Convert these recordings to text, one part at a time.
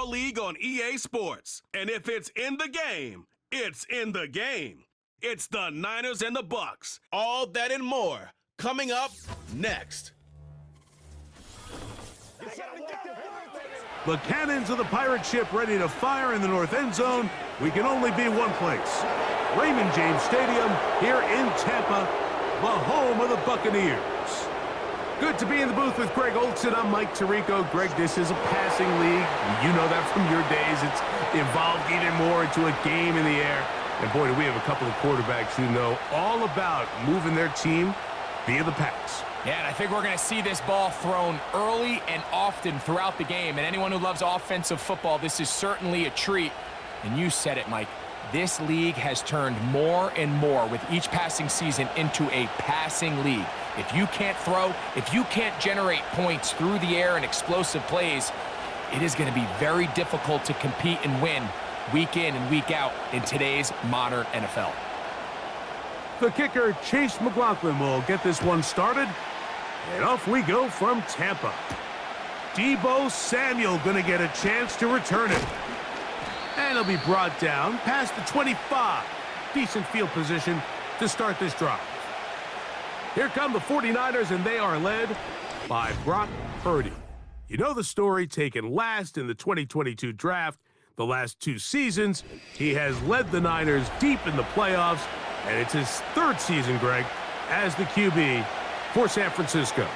NFL league on EA Sports. And if it's in the game, it's in the game. It's the Niners and the Bucks. All that and more coming up next. The cannons of the pirate ship ready to fire in the north end zone. We can only be one place. Raymond James Stadium here in Tampa, the home of the Buccaneers. Good to be in the booth with Greg Olson. I'm Mike Tirico. Greg, this is a passing league. You know that from your days. It's evolved even more into a game in the air. And boy, do we have a couple of quarterbacks who know all about moving their team via the pass. Yeah, and I think we're going to see this ball thrown early and often throughout the game. And anyone who loves offensive football, this is certainly a treat. And you said it, Mike. This league has turned more and more with each passing season into a passing league. If you can't throw, if you can't generate points through the air and explosive plays, it is going to be very difficult to compete and win week in and week out in today's modern NFL. The kicker, Chase McLaughlin, will get this one started. And off we go from Tampa. Deebo Samuel going to get a chance to return it. And he'll be brought down past the 25. Decent field position to start this drive. Here come the 49ers, and they are led by Brock Purdy. You know the story, taken last in the 2022 draft. The last two seasons, he has led the Niners deep in the playoffs, and it's his third season, Greg, as the QB for San Francisco.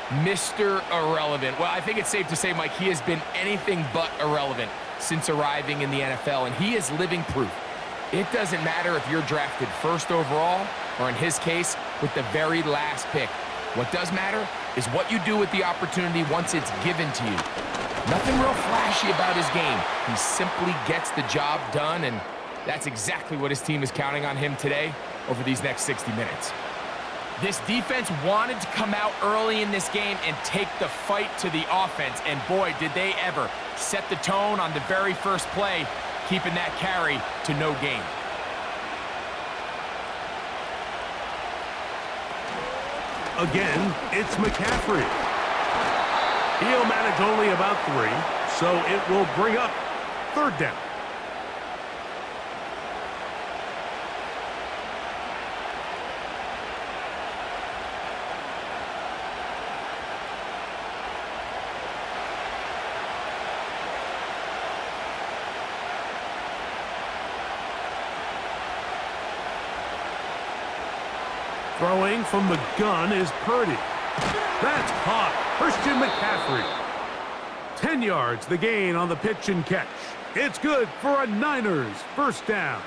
Mr. Irrelevant. Well, I think it's safe to say, Mike, he has been anything but irrelevant since arriving in the NFL, and he is living proof. It doesn't matter if you're drafted first overall, or in his case, with the very last pick. What does matter is what you do with the opportunity once it's given to you. Nothing real flashy about his game. He simply gets the job done, and that's exactly what his team is counting on him today over these next 60 minutes. This defense wanted to come out early in this game and take the fight to the offense, and boy, did they ever set the tone on the very first play, keeping that carry to no gain. Again, it's McCaffrey. He'll manage only about 3, so it will bring up third down. Throwing from the gun is Purdy. That's caught. Christian McCaffrey. 10 yards, the gain on the pitch and catch. It's good for a Niners first down.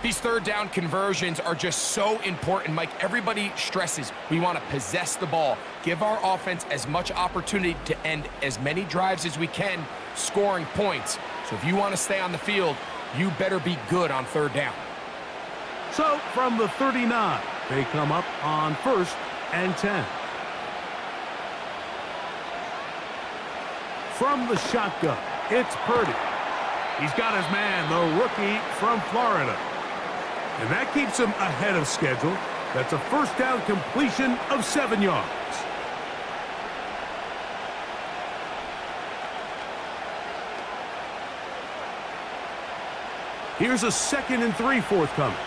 These third down conversions are just so important, Mike. Everybody stresses we want to possess the ball, give our offense as much opportunity to end as many drives as we can, scoring points. So if you want to stay on the field, you better be good on third down. So from the 39, they come up on 1st and 10. From the shotgun, it's Purdy. He's got his man, the rookie from Florida. And that keeps him ahead of schedule. That's a first down completion of 7 yards. Here's a 2nd and 3 forthcoming.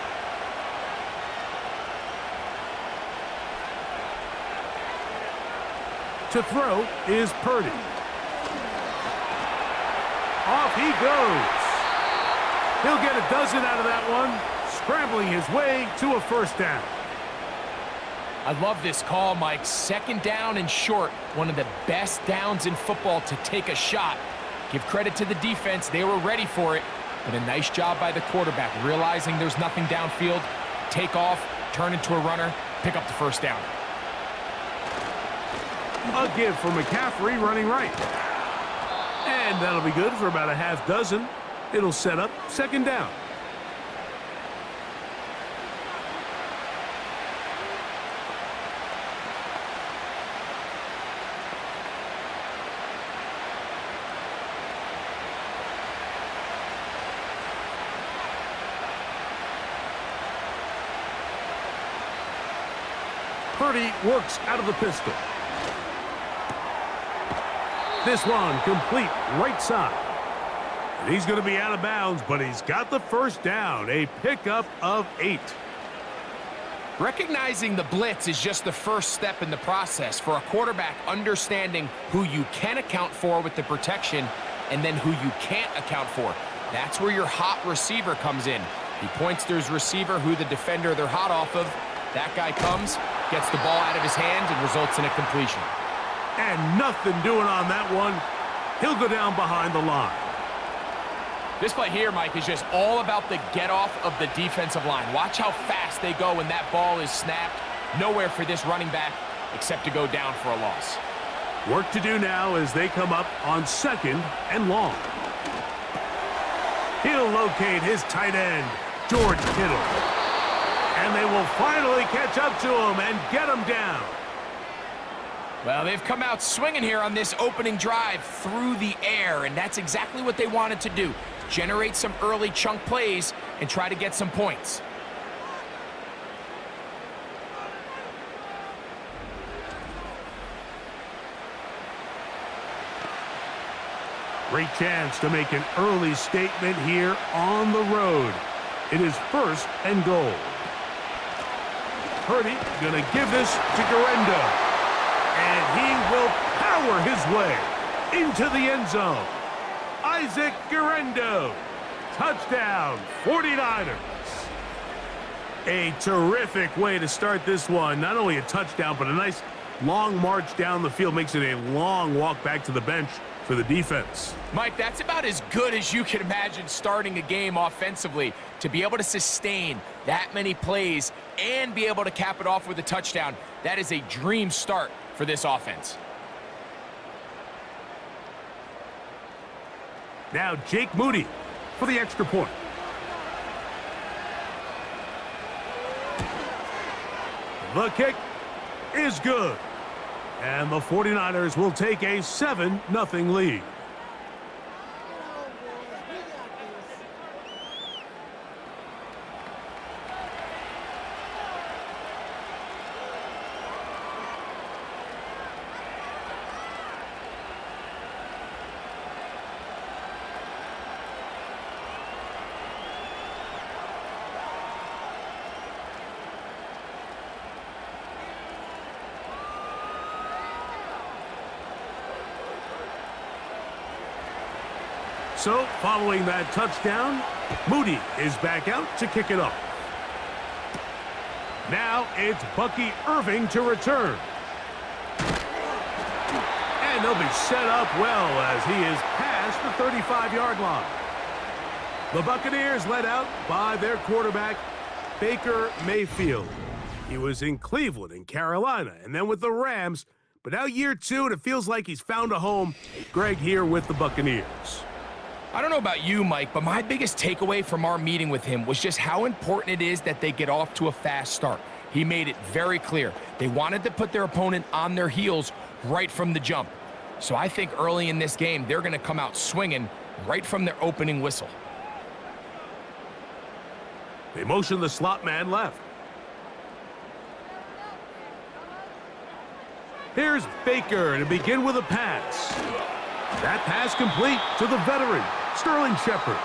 To throw is Purdy. Off he goes. He'll get a dozen out of that one, scrambling his way to a first down. I love this call, Mike. 2nd down and short. One of the best downs in football to take a shot. Give credit to the defense. They were ready for it. But a nice job by the quarterback, realizing there's nothing downfield. Take off, turn into a runner, pick up the first down. A give for McCaffrey running right. And that'll be good for about a half dozen. It'll set up 2nd down. Purdy works out of the pistol. This one complete right side. And he's going to be out of bounds, but he's got the first down, a pickup of 8. Recognizing the blitz is just the first step in the process for a quarterback, understanding who you can account for with the protection and then who you can't account for. That's where your hot receiver comes in. He points to his receiver, who the defender they're hot off of. That guy comes, gets the ball out of his hand, and results in a completion. And nothing doing on that one. He'll go down behind the line. This play here, Mike, is just all about the get-off of the defensive line. Watch how fast they go when that ball is snapped. Nowhere for this running back except to go down for a loss. Work to do now as they come up on 2nd and long. He'll locate his tight end, George Kittle. And they will finally catch up to him and get him down. Well, they've come out swinging here on this opening drive through the air, and that's exactly what they wanted to do. Generate some early chunk plays and try to get some points. Great chance to make an early statement here on the road. It is 1st and goal. Purdy gonna give this to Garendo. And he will power his way into the end zone. Isaac Garendo. Touchdown, 49ers. A terrific way to start this one. Not only a touchdown, but a nice long march down the field. Makes it a long walk back to the bench for the defense. Mike, that's about as good as you can imagine starting a game offensively. To be able to sustain that many plays and be able to cap it off with a touchdown, that is a dream start for this offense. Now Jake Moody for the extra point. The kick is good. And the 49ers will take a 7-0 lead. So, following that touchdown, Moody is back out to kick it up. Now it's Bucky Irving to return. And they'll be set up well as he is past the 35-yard line. The Buccaneers led out by their quarterback, Baker Mayfield. He was in Cleveland and Carolina and then with the Rams, but now year 2 and it feels like he's found a home. Greg here with the Buccaneers. I don't know about you, Mike, but my biggest takeaway from our meeting with him was just how important it is that they get off to a fast start. He made it very clear. They wanted to put their opponent on their heels right from the jump. So I think early in this game, they're going to come out swinging right from their opening whistle. They motion the slot man left. Here's Baker to begin with a pass. That pass complete to the veteran, Sterling Shepard.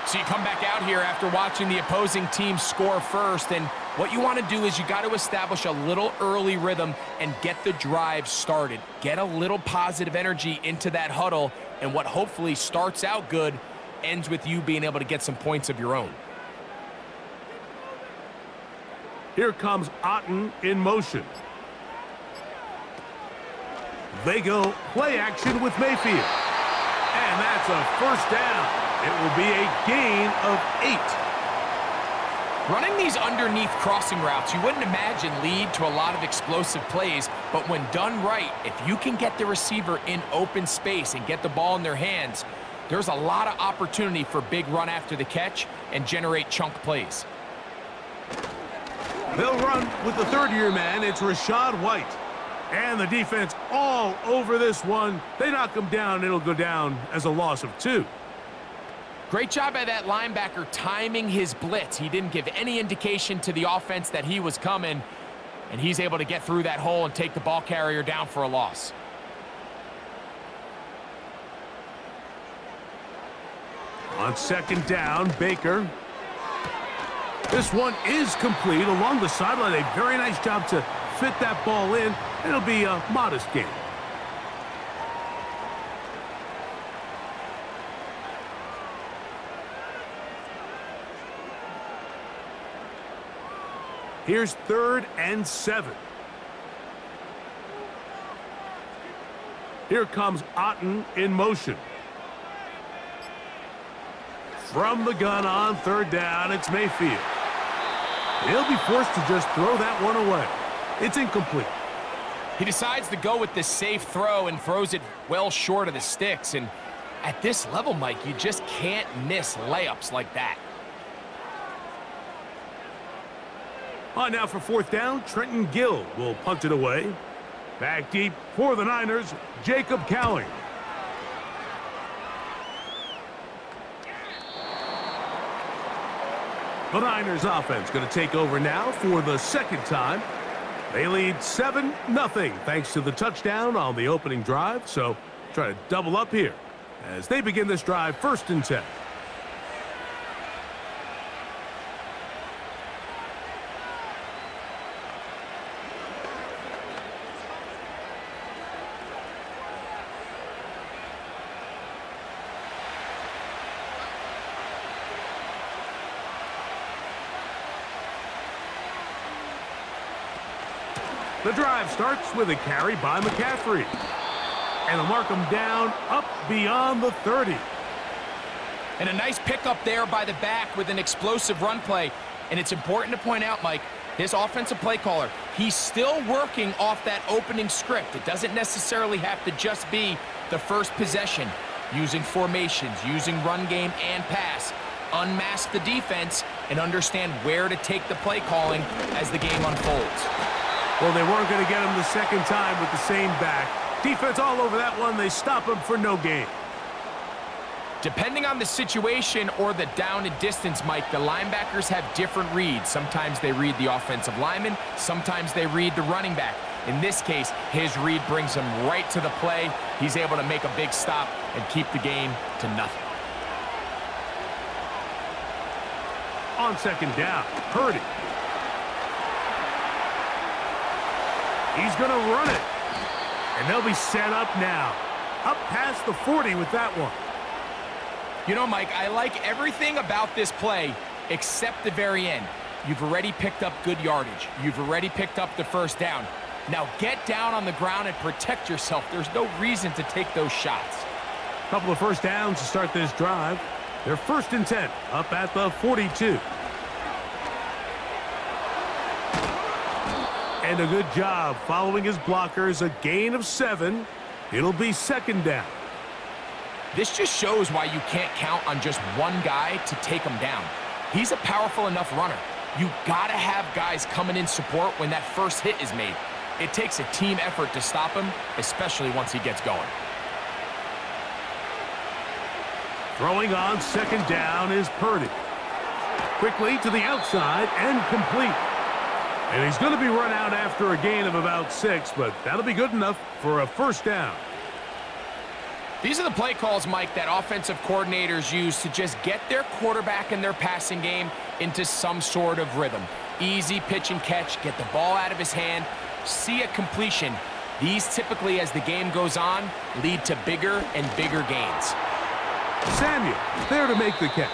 So you come back out here after watching the opposing team score first, and what you want to do is you got to establish a little early rhythm and get the drive started. Get a little positive energy into that huddle, and what hopefully starts out good ends with you being able to get some points of your own. Here comes Otten in motion. They go play action with Mayfield. And that's a first down. It will be a gain of 8. Running these underneath crossing routes, you wouldn't imagine lead to a lot of explosive plays, but when done right, if you can get the receiver in open space and get the ball in their hands, there's a lot of opportunity for big run after the catch and generate chunk plays. They'll run with the third-year man. It's Rashad White. And the defense all over this one. They knock him down. It'll go down as a loss of 2. Great job by that linebacker timing his blitz. He didn't give any indication to the offense that he was coming, and he's able to get through that hole and take the ball carrier down for a loss. On second down, Baker. This one is complete along the sideline. A very nice job to fit that ball in. It'll be a modest gain. Here's 3rd and 7. Here comes Otten in motion. From the gun on 3rd down, it's Mayfield. He'll be forced to just throw that one away. It's incomplete. He decides to go with the safe throw and throws it well short of the sticks. And at this level, Mike, you just can't miss layups like that. On now for 4th down, Trenton Gill will punt it away. Back deep for the Niners, Jacob Cowling. The Niners offense going to take over now for the 2nd time. They lead 7-0 thanks to the touchdown on the opening drive. So try to double up here as they begin this drive 1st and 10. The drive starts with a carry by McCaffrey. And they'll mark him down up beyond the 30. And a nice pickup there by the back with an explosive run play. And it's important to point out, Mike, this offensive play caller, he's still working off that opening script. It doesn't necessarily have to just be the first possession. Using formations, using run game and pass. Unmask the defense and understand where to take the play calling as the game unfolds. Well, they weren't going to get him the 2nd time with the same back. Defense all over that one. They stop him for no gain. Depending on the situation or the down and distance, Mike, the linebackers have different reads. Sometimes they read the offensive lineman. Sometimes they read the running back. In this case, his read brings him right to the play. He's able to make a big stop and keep the game to nothing. On 2nd down, Purdy. He's going to run it. And they'll be set up now. Up past the 40 with that one. You know, Mike, I like everything about this play except the very end. You've already picked up good yardage. You've already picked up the 1st down. Now get down on the ground and protect yourself. There's no reason to take those shots. Couple of 1st downs to start this drive. They're 1st and 10 up at the 42. And a good job following his blockers, a gain of 7. It'll be 2nd down. This just shows why you can't count on just one guy to take him down. He's a powerful enough runner. You gotta have guys coming in support when that first hit is made. It takes a team effort to stop him, especially once he gets going. Throwing on 2nd down is Purdy. Quickly to the outside and complete. And he's going to be run out after a gain of about 6, but that'll be good enough for a 1st down. These are the play calls, Mike, that offensive coordinators use to just get their quarterback and their passing game into some sort of rhythm. Easy pitch and catch, get the ball out of his hand, see a completion. These typically, as the game goes on, lead to bigger and bigger gains. Samuel there to make the catch.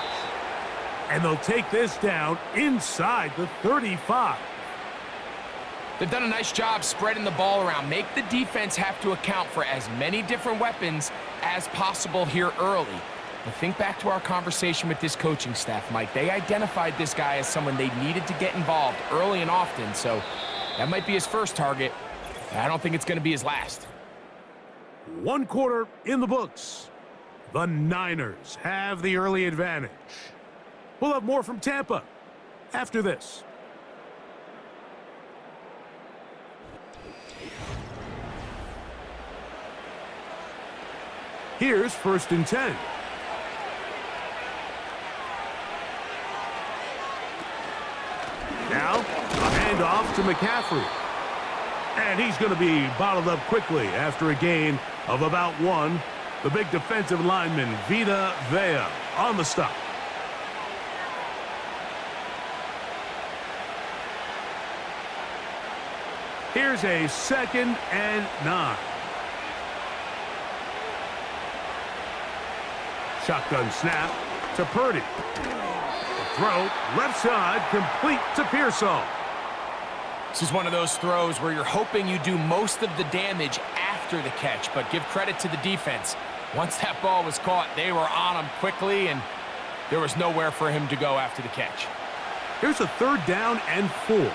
And they'll take this down inside the 35. They've done a nice job spreading the ball around. Make the defense have to account for as many different weapons as possible here early. But think back to our conversation with this coaching staff, Mike. They identified this guy as someone they needed to get involved early and often, so that might be his first target. I don't think it's going to be his last. 1 quarter in the books. The Niners have the early advantage. We'll have more from Tampa after this. Here's 1st and 10. Now, a handoff to McCaffrey. And he's going to be bottled up quickly after a gain of about 1. The big defensive lineman, Vita Vea, on the stop. Here's a 2nd and 9. Shotgun snap to Purdy. The throw, left side, complete to Pearsall. This is one of those throws where you're hoping you do most of the damage after the catch, but give credit to the defense. Once that ball was caught, they were on him quickly, and there was nowhere for him to go after the catch. Here's a 3rd down and 4.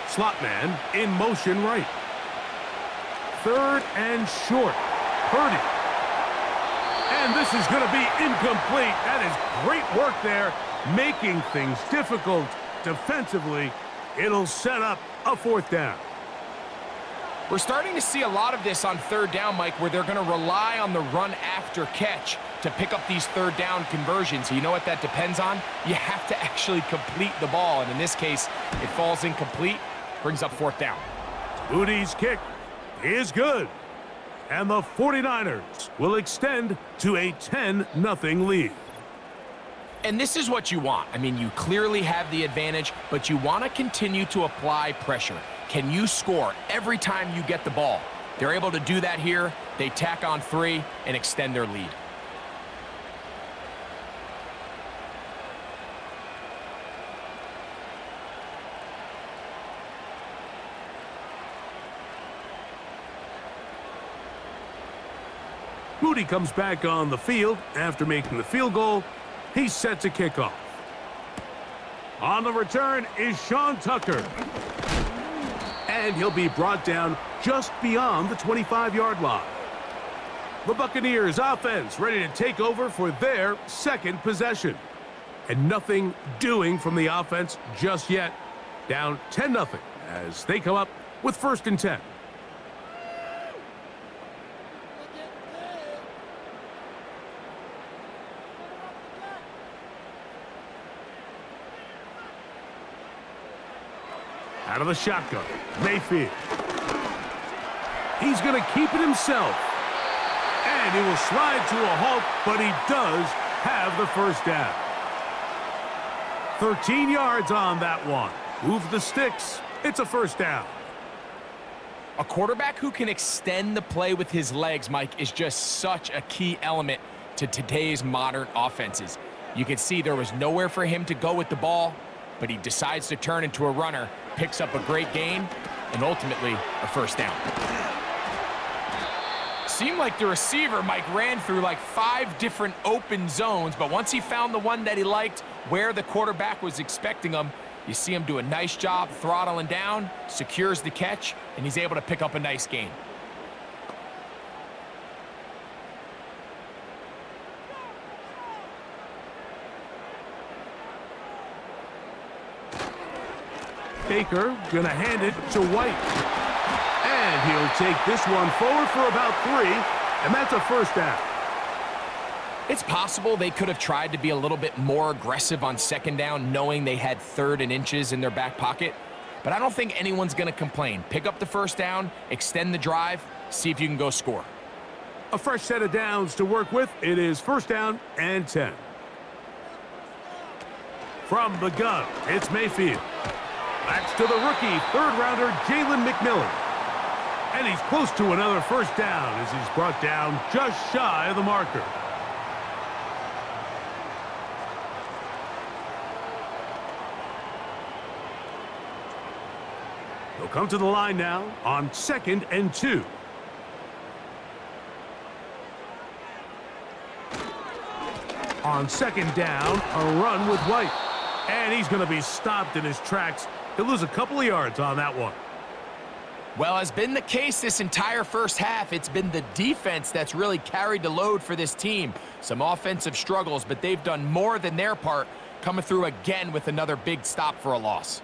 Slot man in motion right. 3rd and short. Purdy. And this is going to be incomplete. That is great work there, making things difficult defensively. It'll set up a 4th down. We're starting to see a lot of this on 3rd down, Mike, where they're going to rely on the run after catch to pick up these 3rd down conversions. You know what that depends on? You have to actually complete the ball, and in this case, it falls incomplete, brings up 4th down. Moody's kick is good. And the 49ers will extend to a 10-0 lead. And this is what you want. I mean, you clearly have the advantage, but you want to continue to apply pressure. Can you score every time you get the ball? They're able to do that here. They tack on 3 and extend their lead. Moody comes back on the field after making the field goal. He's set to kick off. On the return is Sean Tucker. And he'll be brought down just beyond the 25-yard line. The Buccaneers offense ready to take over for their 2nd possession. And nothing doing from the offense just yet. Down 10-0 as they come up with 1st and 10. Out of the shotgun, Mayfield. He's going to keep it himself. And he will slide to a halt, but he does have the 1st down. 13 yards on that one. Move the sticks. It's a 1st down. A quarterback who can extend the play with his legs, Mike, is just such a key element to today's modern offenses. You can see there was nowhere for him to go with the ball, but he decides to turn into a runner, picks up a great gain, and ultimately a 1st down. Seemed like the receiver, Mike, ran through like 5 different open zones, but once he found the one that he liked, where the quarterback was expecting him, you see him do a nice job throttling down, secures the catch, and he's able to pick up a nice gain. Baker gonna hand it to White. And he'll take this one forward for about 3, and that's a 1st down. It's possible they could have tried to be a little bit more aggressive on 2nd down, knowing they had 3rd and inches in their back pocket. But I don't think anyone's gonna complain. Pick up the 1st down, extend the drive, see if you can go score. A fresh set of downs to work with. It is 1st down and 10. From the gun, it's Mayfield. That's to the rookie, 3rd-rounder, Jalen McMillan. And he's close to another 1st down as he's brought down just shy of the marker. He'll come to the line now on 2nd and 2. On 2nd down, a run with White. And he's going to be stopped in his tracks. He'll lose a couple of yards on that one. Well, as been the case this entire 1st half, it's been the defense that's really carried the load for this team. Some offensive struggles, but they've done more than their part, coming through again with another big stop for a loss.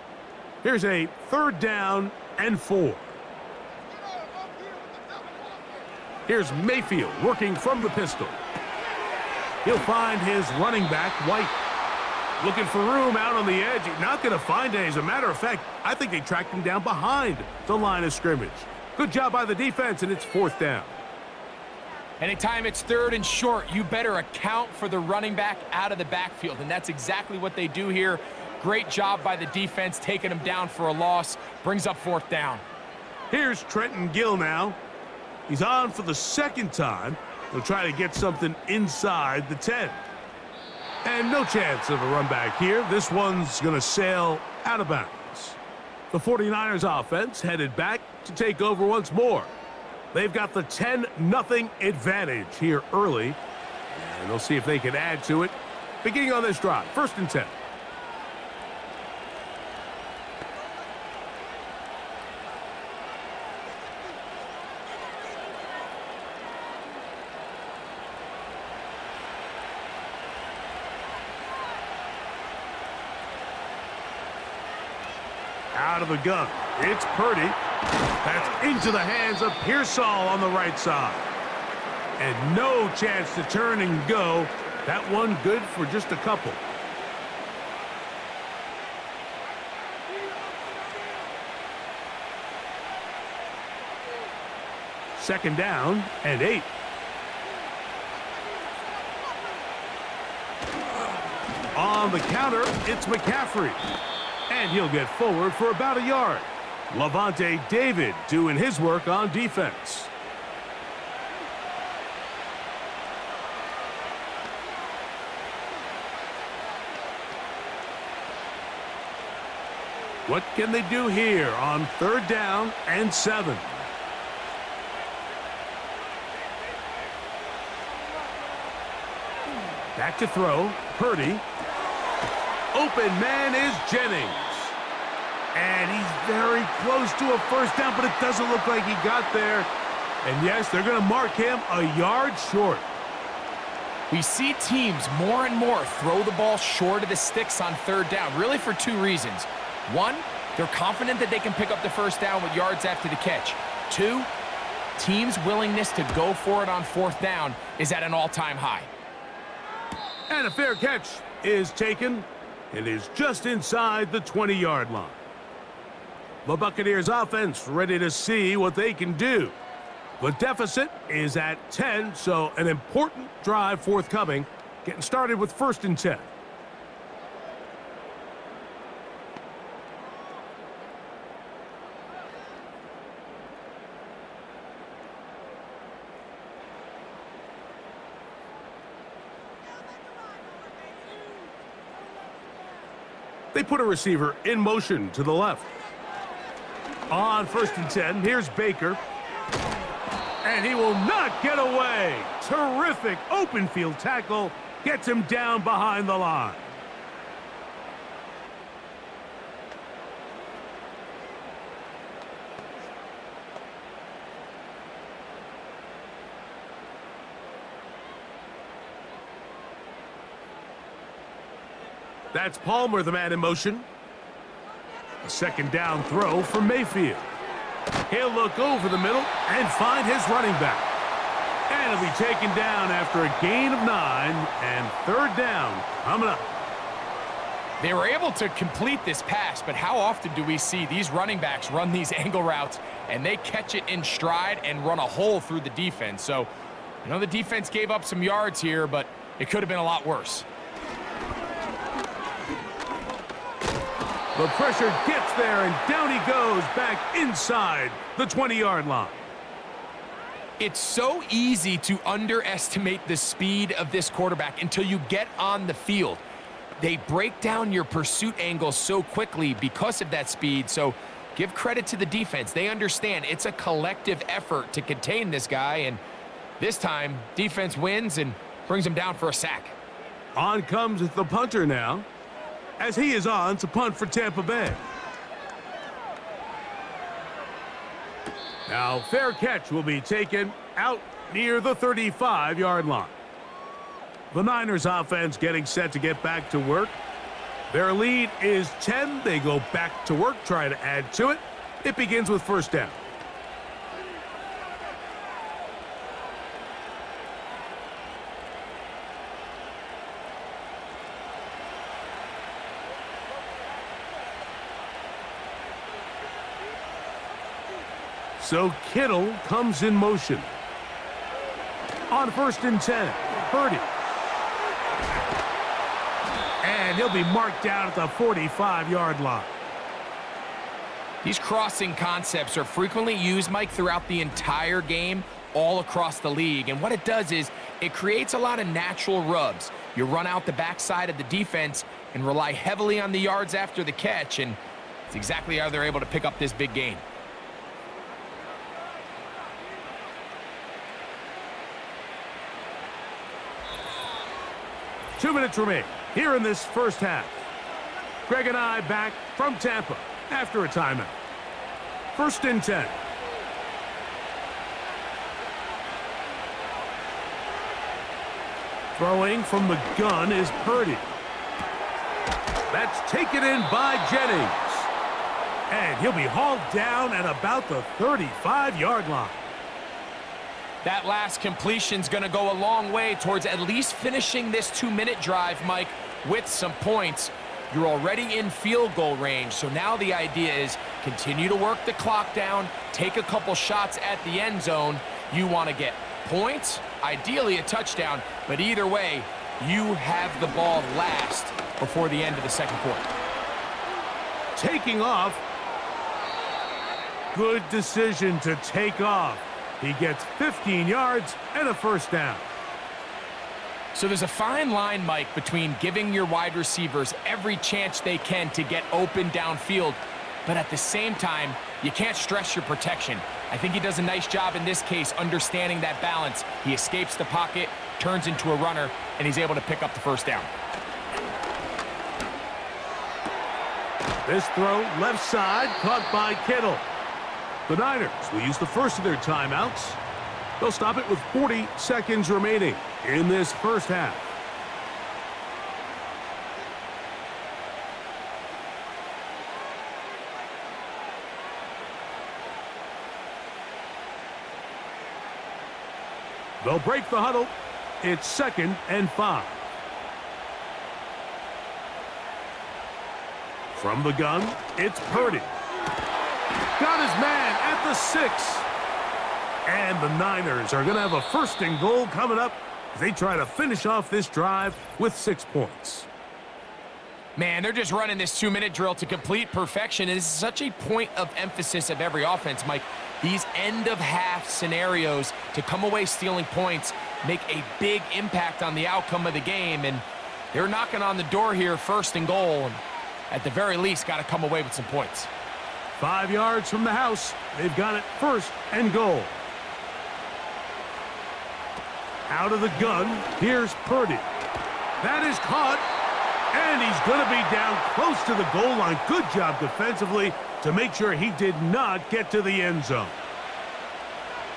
Here's a 3rd down and 4. Here's Mayfield working from the pistol. He'll find his running back, White. Looking for room out on the edge. Not going to find it. As a matter of fact, I think they tracked him down behind the line of scrimmage. Good job by the defense, and it's 4th down. Anytime it's 3rd and short, you better account for the running back out of the backfield, and that's exactly what they do here. Great job by the defense, taking him down for a loss. Brings up 4th down. Here's Trenton Gill now. He's on for the 2nd time. He'll try to get something inside the 10. And no chance of a run back here. This one's going to sail out of bounds. The 49ers offense headed back to take over once more. They've got the 10-0 advantage here early. And they'll see if they can add to it. Beginning on this drive, 1st and 10. Out of the gun. It's Purdy. That's into the hands of Pearsall on the right side. And no chance to turn and go. That one good for just a couple. Second down and 8. On the counter, it's McCaffrey. And he'll get forward for about a yard. Levante David doing his work on defense. What can they do here on 3rd down and 7? Back to throw. Purdy. Open man is Jennings. And he's very close to a 1st down, but it doesn't look like he got there. And yes, they're going to mark him a yard short. We see teams more and more throw the ball short of the sticks on 3rd down, really for 2 reasons. 1, they're confident that they can pick up the 1st down with yards after the catch. 2, teams' willingness to go for it on 4th down is at an all-time high. And a fair catch is taken. It is just inside the 20-yard line. The Buccaneers offense ready to see what they can do. The deficit is at 10, so an important drive forthcoming. Getting started with 1st and 10. They put a receiver in motion to the left. On 1st and 10, here's Baker. And he will not get away. Terrific open field tackle. Gets him down behind the line. That's Palmer, the man in motion. A 2nd down throw for Mayfield. He'll look over the middle and find his running back. And he'll be taken down after a gain of 9 and 3rd down coming up. They were able to complete this pass, but how often do we see these running backs run these angle routes and they catch it in stride and run a hole through the defense? So, I know the defense gave up some yards here, but it could have been a lot worse. The pressure gets there, and down he goes back inside the 20-yard line. It's so easy to underestimate the speed of this quarterback until you get on the field. They break down your pursuit angles so quickly because of that speed, so give credit to the defense. They understand it's a collective effort to contain this guy, and this time, defense wins and brings him down for a sack. On comes the punter now, as he is on to punt for Tampa Bay. Now, fair catch will be taken out near the 35-yard line. The Niners offense getting set to get back to work. Their lead is 10. They go back to work, try to add to it. It begins with 1st down. So Kittle comes in motion. On 1st and 10, Purdy. And he'll be marked down at the 45-yard line. These crossing concepts are frequently used, Mike, throughout the entire game, all across the league. And what it does is it creates a lot of natural rubs. You run out the backside of the defense and rely heavily on the yards after the catch, and it's exactly how they're able to pick up this big gain. Two minutes remain here in this first half. Greg and I back from Tampa after a timeout. 1st and 10. Throwing from the gun is Purdy. That's taken in by Jennings. And he'll be hauled down at about the 35-yard line. That last completion's going to go a long way towards at least finishing this 2-minute drive, Mike, with some points. You're already in field goal range, so now the idea is continue to work the clock down, take a couple shots at the end zone. You want to get points, ideally a touchdown, but either way, you have the ball last before the end of the second quarter. Taking off. Good decision to take off. He gets 15 yards and a first down. So there's a fine line, Mike, between giving your wide receivers every chance they can to get open downfield, but at the same time, you can't stress your protection. I think he does a nice job in this case understanding that balance. He escapes the pocket, turns into a runner, and he's able to pick up the first down. This throw left side caught by Kittle. The Niners will use the first of their timeouts. They'll stop it with 40 seconds remaining in this first half. They'll break the huddle. It's 2nd and 5. From the gun, it's Purdy. Got his man at the 6. And the Niners are going to have a 1st and goal coming up as they try to finish off this drive with 6 points. Man, they're just running this 2-minute drill to complete perfection. And this is such a point of emphasis of every offense, Mike. These end-of-half scenarios to come away stealing points make a big impact on the outcome of the game. And they're knocking on the door here, 1st and goal. And at the very least, got to come away with some points. 5 yards from the house. They've got it 1st and goal. Out of the gun, here's Purdy. That is caught, and he's going to be down close to the goal line. Good job defensively to make sure he did not get to the end zone.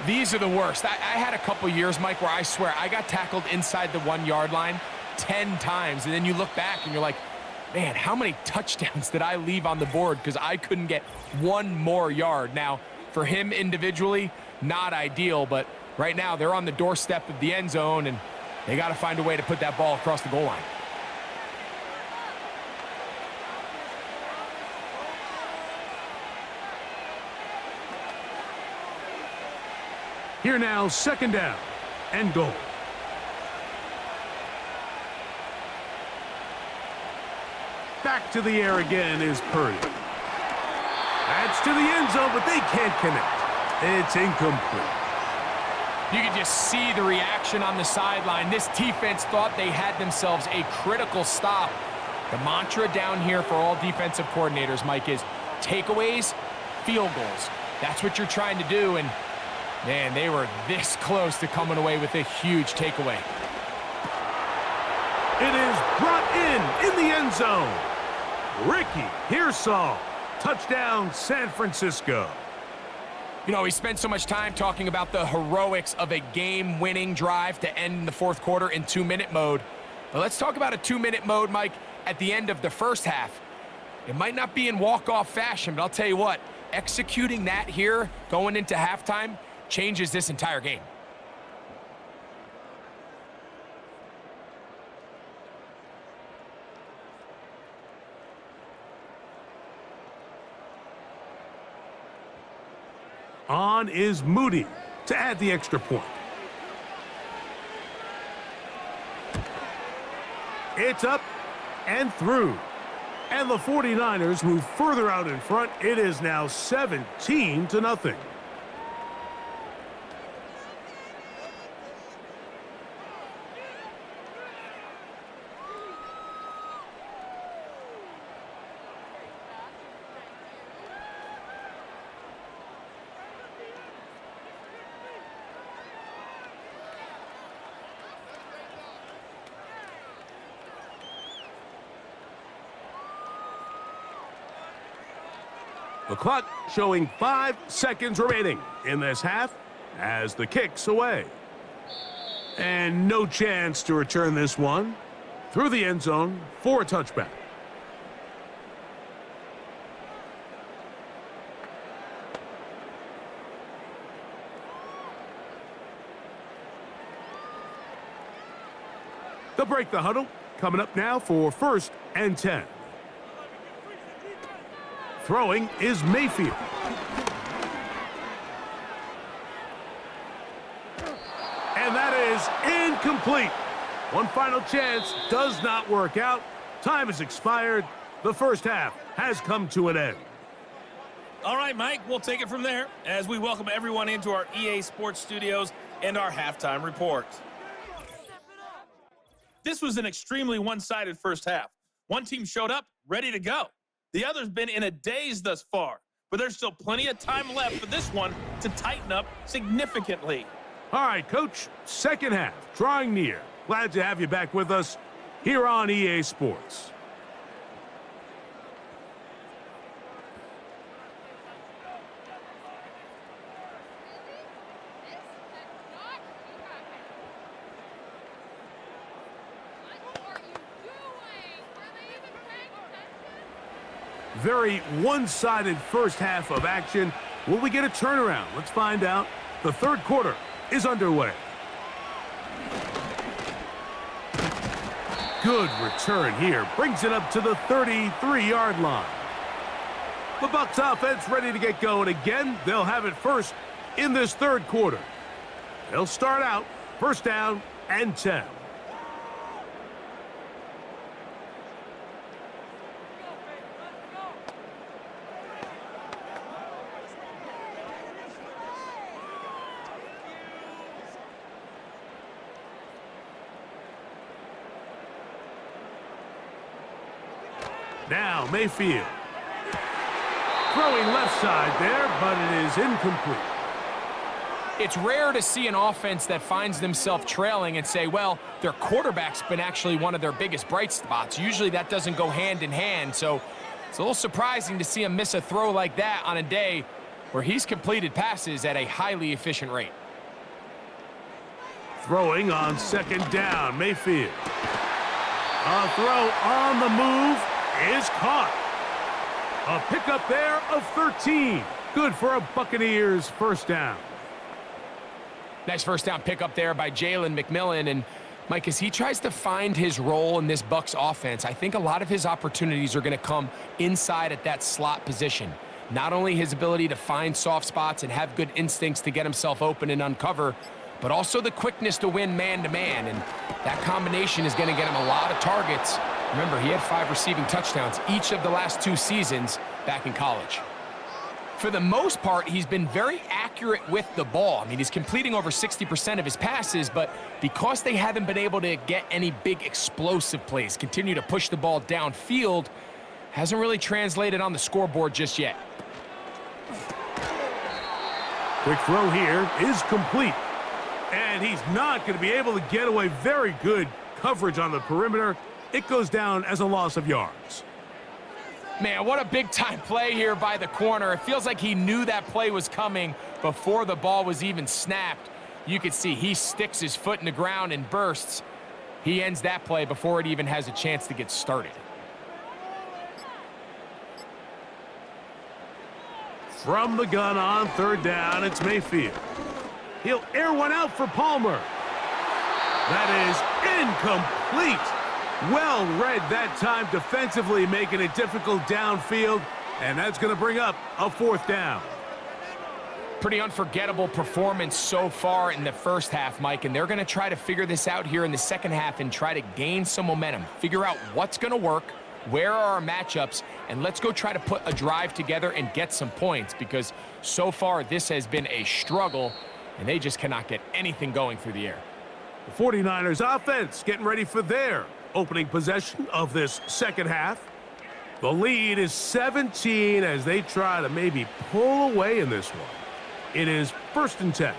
These are the worst. I had a couple years, Mike, where I swear I got tackled inside the 1-yard line 10 times, and then you look back and you're like, man, how many touchdowns did I leave on the board because I couldn't get one more yard? Now, for him individually, not ideal, but right now they're on the doorstep of the end zone, and they got to find a way to put that ball across the goal line. Here now, 2nd down and goal. Back to the air again is Purdy. That's to the end zone, but they can't connect. It's incomplete. You can just see the reaction on the sideline. This defense thought they had themselves a critical stop. The mantra down here for all defensive coordinators, Mike, is takeaways, field goals. That's what you're trying to do, and man, they were this close to coming away with a huge takeaway. It is brought in the end zone. Ricky Pearsall, touchdown San Francisco. You know, we spent so much time talking about the heroics of a game-winning drive to end the 4th quarter in 2-minute mode. But let's talk about a 2-minute mode, Mike, at the end of the first half. It might not be in walk-off fashion, but I'll tell you what, executing that here going into halftime changes this entire game. On is Moody to add the extra point. It's up and through. And the 49ers move further out in front. It is now 17-0. The clock showing 5 seconds remaining in this half as the kick's away. And no chance to return this one through the end zone for a touchback. They'll break the huddle. Coming up now for 1st and 10. Throwing is Mayfield. And that is incomplete. One final chance does not work out. Time has expired. The first half has come to an end. All right, Mike, we'll take it from there as we welcome everyone into our EA Sports studios and our halftime report. This was an extremely one-sided first half. One team showed up ready to go. The other's been in a daze thus far, but there's still plenty of time left for this one to tighten up significantly. All right, Coach, second half, drawing near. Glad to have you back with us here on EA Sports. Very one-sided first half of action. Will we get a turnaround? Let's find out. The third quarter is underway. Good return here. Brings it up to the 33-yard line. The Bucs offense ready to get going again. They'll have it first in this third quarter. They'll start out 1st down and 10. Now Mayfield. Throwing left side there, but it is incomplete. It's rare to see an offense that finds themselves trailing and say, well, their quarterback's been actually one of their biggest bright spots. Usually that doesn't go hand in hand, so it's a little surprising to see him miss a throw like that on a day where he's completed passes at a highly efficient rate. Throwing on 2nd down, Mayfield. A throw on the move is caught. A pickup there of 13. Good for a Buccaneers 1st down. Nice 1st down pickup there by Jalen McMillan. And Mike, as he tries to find his role in this Bucs offense, I think a lot of his opportunities are going to come inside at that slot position. Not only his ability to find soft spots and have good instincts to get himself open and uncover, but also the quickness to win man-to-man. And that combination is going to get him a lot of targets. Remember, he had 5 receiving touchdowns each of the last 2 seasons back in college. For the most part, he's been very accurate with the ball. I mean, he's completing over 60% of his passes, but because they haven't been able to get any big explosive plays, continue to push the ball downfield, hasn't really translated on the scoreboard just yet. Quick throw here is complete. And he's not going to be able to get away. Very good coverage on the perimeter. It goes down as a loss of yards. Man, what a big-time play here by the corner. It feels like he knew that play was coming before the ball was even snapped. You can see he sticks his foot in the ground and bursts. He ends that play before it even has a chance to get started. From the gun on 3rd down, it's Mayfield. He'll air one out for Palmer. That is incomplete. Well read that time defensively, making it difficult downfield, and that's going to bring up a 4th down. Pretty unforgettable performance so far in the first half, Mike, and they're going to try to figure this out here in the second half and try to gain some momentum, figure out what's going to work, where are our matchups, and let's go try to put a drive together and get some points, because so far this has been a struggle, and they just cannot get anything going through the air. The 49ers offense getting ready for their opening possession of this second half. The lead is 17 as they try to maybe pull away in this one. It is 1st and 10.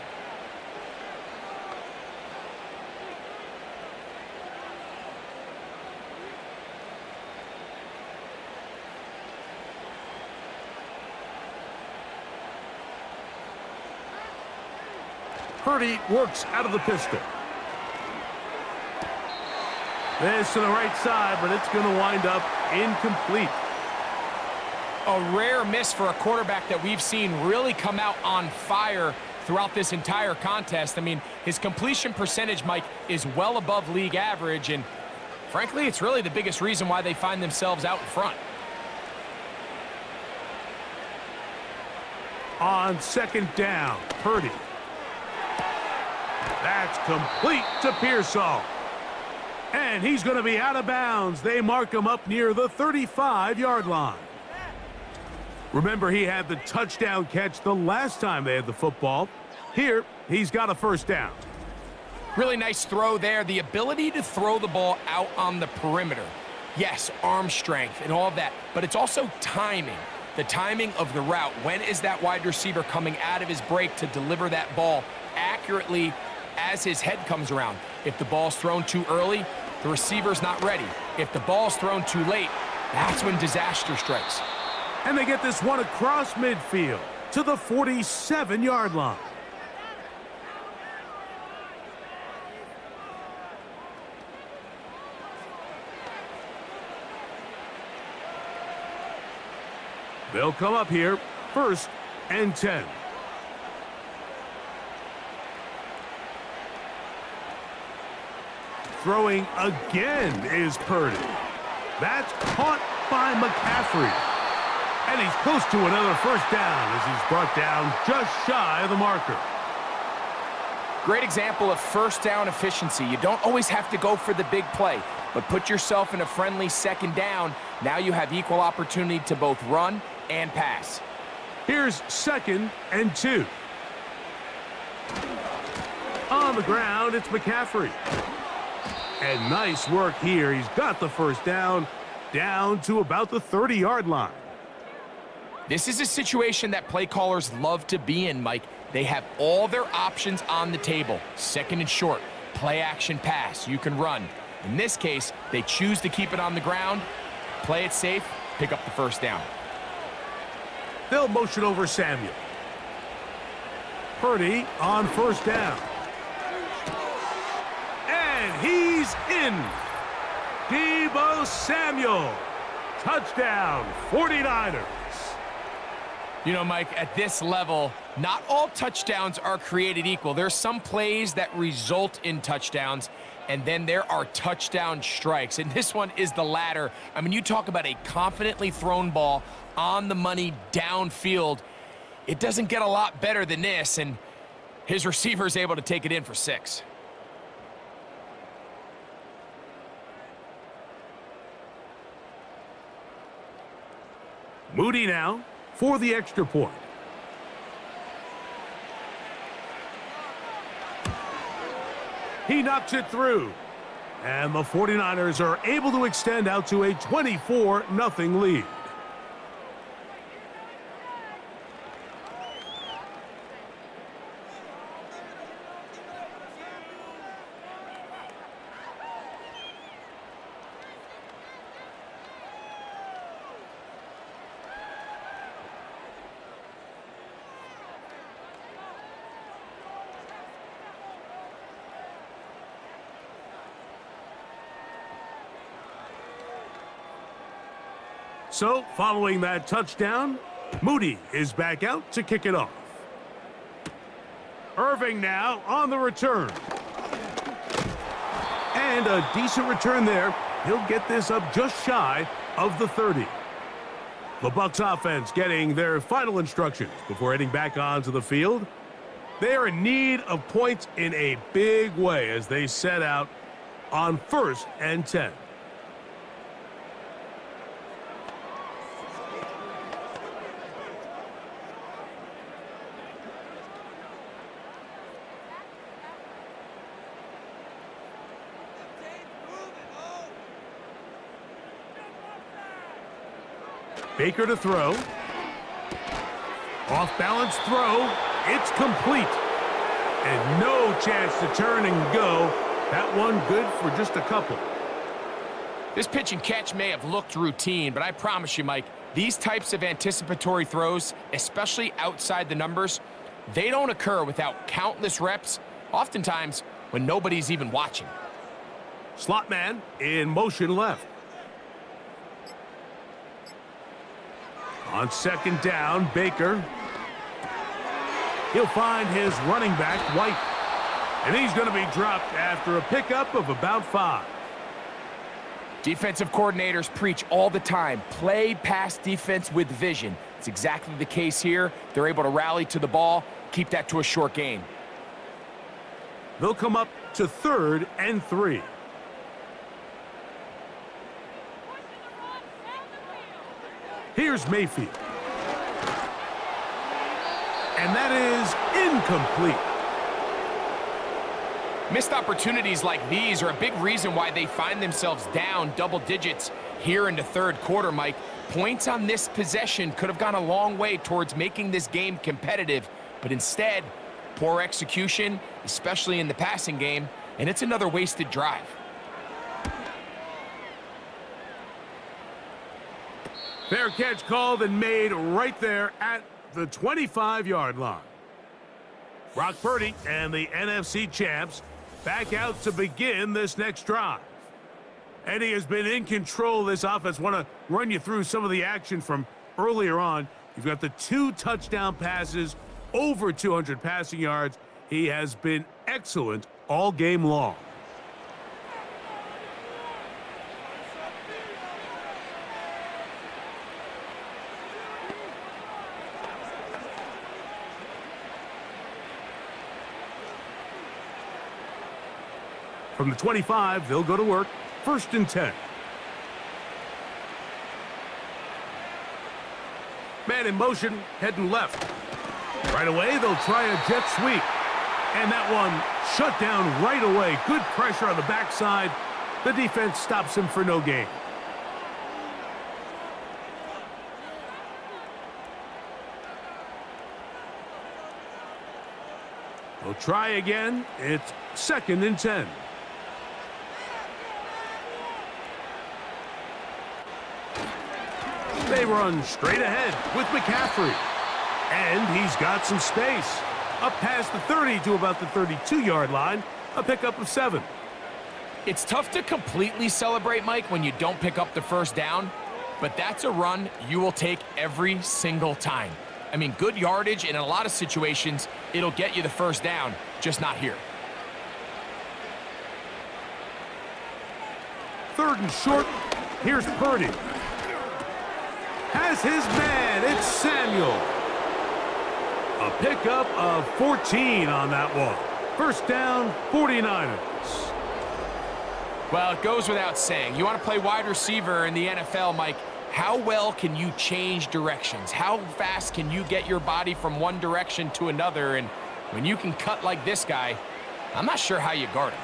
Purdy works out of the pistol. This to the right side, but it's going to wind up incomplete. A rare miss for a quarterback that we've seen really come out on fire throughout this entire contest. I mean, his completion percentage, Mike, is well above league average, and frankly, it's really the biggest reason why they find themselves out in front. On 2nd down, Purdy. That's complete to Pearsall. And he's going to be out of bounds. They mark him up near the 35-yard line. Remember, he had the touchdown catch the last time they had the football. Here, he's got a 1st down. Really nice throw there. The ability to throw the ball out on the perimeter. Yes, arm strength and all of that, but it's also timing. The timing of the route. When is that wide receiver coming out of his break to deliver that ball accurately as his head comes around? If the ball's thrown too early, the receiver's not ready. If the ball's thrown too late, that's when disaster strikes. And they get this one across midfield to the 47-yard line. They'll come up here, 1st and 10. Throwing again is Purdy. That's caught by McCaffrey. And he's close to another 1st down as he's brought down just shy of the marker. Great example of 1st down efficiency. You don't always have to go for the big play, but put yourself in a friendly 2nd down. Now you have equal opportunity to both run and pass. Here's 2nd and 2. On the ground, it's McCaffrey. And nice work here. He's got the 1st down to about the 30-yard line. This is a situation that play callers love to be in, Mike. They have all their options on the table. 2nd and short, play action pass, you can run. In this case, they choose to keep it on the ground, play it safe, pick up the 1st down. They'll motion over Samuel. Purdy on 1st down. And he's in. Deebo Samuel. Touchdown, 49ers. You know, Mike, at this level, not all touchdowns are created equal. There's some plays that result in touchdowns, and then there are touchdown strikes, and this one is the latter. I mean, you talk about a confidently thrown ball on the money downfield. It doesn't get a lot better than this, and his receiver is able to take it in for 6. Moody now for the extra point. He knocks it through. And the 49ers are able to extend out to a 24-0 lead. So, following that touchdown, Moody is back out to kick it off. Irving now on the return. And a decent return there. He'll get this up just shy of the 30. The Bucs offense getting their final instructions before heading back onto the field. They are in need of points in a big way as they set out on 1st and 10. Baker to throw. Off-balance throw. It's complete. And no chance to turn and go. That one good for just a couple. This pitch and catch may have looked routine, but I promise you, Mike, these types of anticipatory throws, especially outside the numbers, they don't occur without countless reps, oftentimes when nobody's even watching. Slot man in motion left. On 2nd down, Baker. He'll find his running back, White. And he's going to be dropped after a pickup of about 5. Defensive coordinators preach all the time, play pass defense with vision. It's exactly the case here. They're able to rally to the ball, keep that to a short gain. They'll come up to 3rd and 3. Here's Mayfield. And that is incomplete. Missed opportunities like these are a big reason why they find themselves down double digits here in the 3rd quarter, Mike. Points on this possession could have gone a long way towards making this game competitive, but instead, poor execution, especially in the passing game, and it's another wasted drive. Fair catch called and made right there at the 25-yard line. Brock Purdy and the NFC champs back out to begin this next drive. And he has been in control of this offense. Want to run you through some of the action from earlier on. You've got the 2 touchdown passes, over 200 passing yards. He has been excellent all game long. From the 25, they'll go to work. 1st and 10. Man in motion, heading left. Right away, they'll try a jet sweep. And that one shut down right away. Good pressure on the backside. The defense stops him for no gain. We'll try again. It's 2nd and 10. They run straight ahead with McCaffrey. And he's got some space. Up past the 30 to about the 32-yard line. A pickup of 7. It's tough to completely celebrate, Mike, when you don't pick up the 1st down, but that's a run you will take every single time. I mean, good yardage, and in a lot of situations, it'll get you the 1st down, just not here. 3rd and short. Here's Purdy. Has his man. It's Samuel. A pickup of 14 on that one. 1st down, 49ers. Well, it goes without saying. You want to play wide receiver in the NFL, Mike, how well can you change directions? How fast can you get your body from one direction to another? And when you can cut like this guy, I'm not sure how you guard him.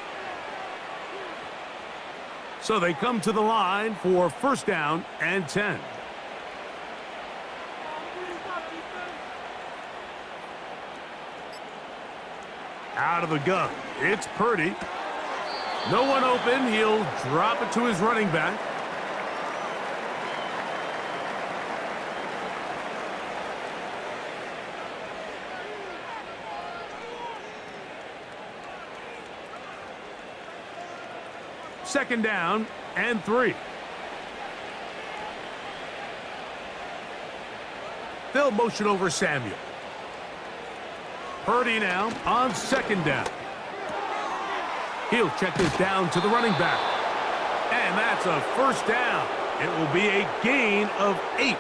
So they come to the line for 1st down and 10. Out of the gun. It's Purdy. No one open. He'll drop it to his running back. Second down and 3. They'll motion over Samuel. Purdy now on 2nd down. He'll check this down to the running back. And that's a 1st down. It will be a gain of 8.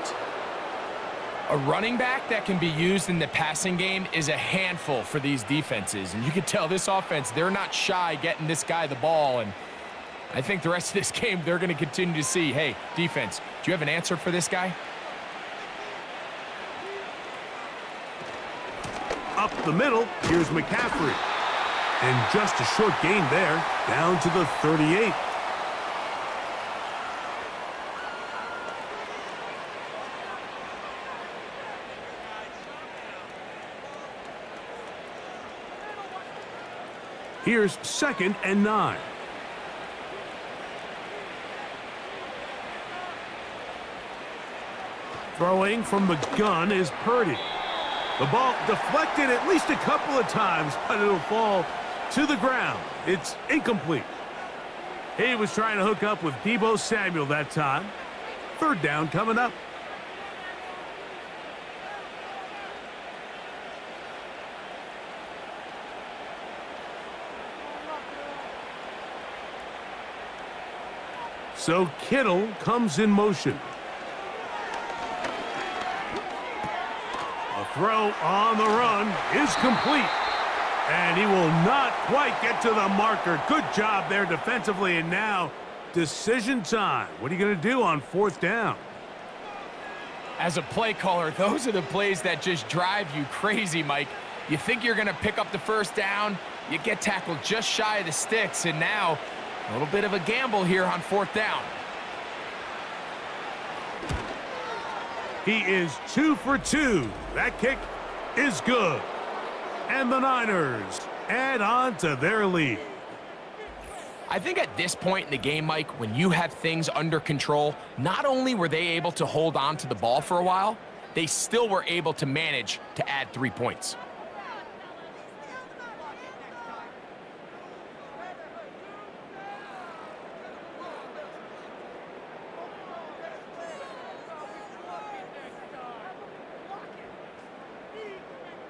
A running back that can be used in the passing game is a handful for these defenses. And you can tell this offense, they're not shy getting this guy the ball. And I think the rest of this game, they're going to continue to see, hey, defense, do you have an answer for this guy? Up the middle, here's McCaffrey. And just a short gain there, down to the 38. Here's 2nd and 9. Throwing from the gun is Purdy. The ball deflected at least a couple of times, but it'll fall to the ground. It's incomplete. He was trying to hook up with Deebo Samuel that time. 3rd down coming up. So Kittle comes in motion. A throw on the run is complete. And he will not quite get to the marker. Good job there defensively. And now decision time. What are you going to do on 4th down? As a play caller, those are the plays that just drive you crazy, Mike. You think you're going to pick up the 1st down, you get tackled just shy of the sticks, and now a little bit of a gamble here on 4th down. He is 2 for 2. That kick is good. And the Niners add on to their lead. I think at this point in the game, Mike, when you have things under control, not only were they able to hold on to the ball for a while, they still were able to manage to add 3 points.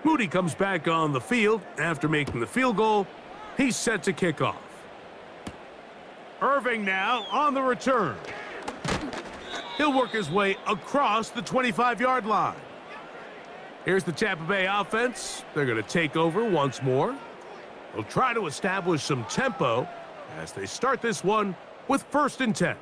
Moody comes back on the field after making the field goal. He's set to kick off. Irving now on the return. He'll work his way across the 25-yard line. Here's the Tampa Bay offense. They're going to take over once more. They'll try to establish some tempo as they start this one with 1st and 10.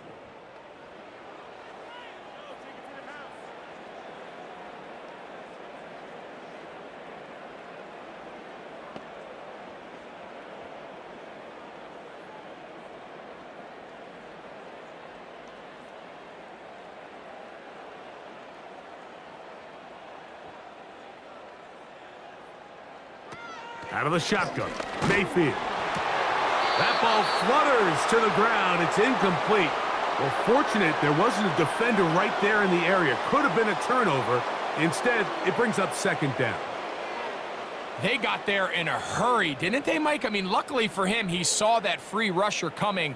Out of the shotgun, Mayfield. That ball flutters to the ground. It's incomplete. Well, fortunate there wasn't a defender right there in the area. Could have been a turnover. Instead, it brings up 2nd down. They got there in a hurry, didn't they, Mike? I mean, luckily for him, he saw that free rusher coming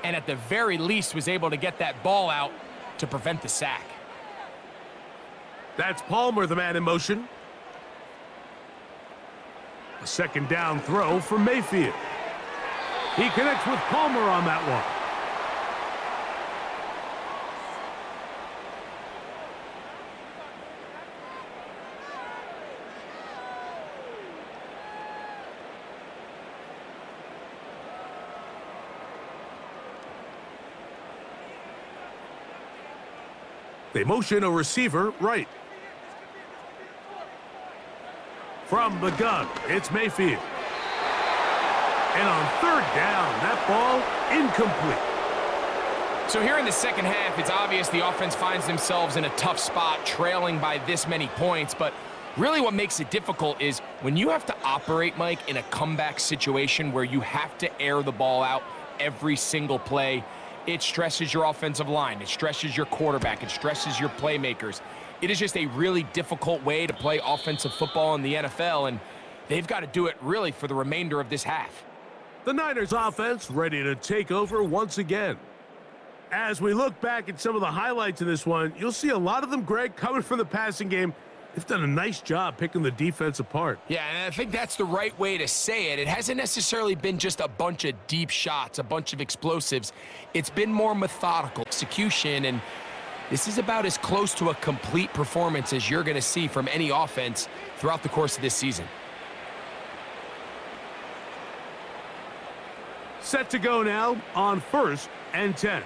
and at the very least was able to get that ball out to prevent the sack. That's Palmer, the man in motion. A 2nd down throw for Mayfield. He connects with Palmer on that one. They motion a receiver right. From the gun, it's Mayfield. And on 3rd down, that ball incomplete. So here in the 2nd half, it's obvious the offense finds themselves in a tough spot, trailing by this many points. But really what makes it difficult is when you have to operate, Mike, in a comeback situation where you have to air the ball out every single play, it stresses your offensive line. It stresses your quarterback. It stresses your playmakers. It is just a really difficult way to play offensive football in the NFL, and they've got to do it really for the remainder of this half. The Niners offense ready to take over once again. As we look back at some of the highlights of this one, you'll see a lot of them, Greg, coming from the passing game. They've done a nice job picking the defense apart. Yeah, and I think that's the right way to say it. It hasn't necessarily been just a bunch of deep shots, a bunch of explosives. It's been more methodical execution, and This is about as close to a complete performance as you're going to see from any offense throughout the course of this season. Set to go now on 1st and 10.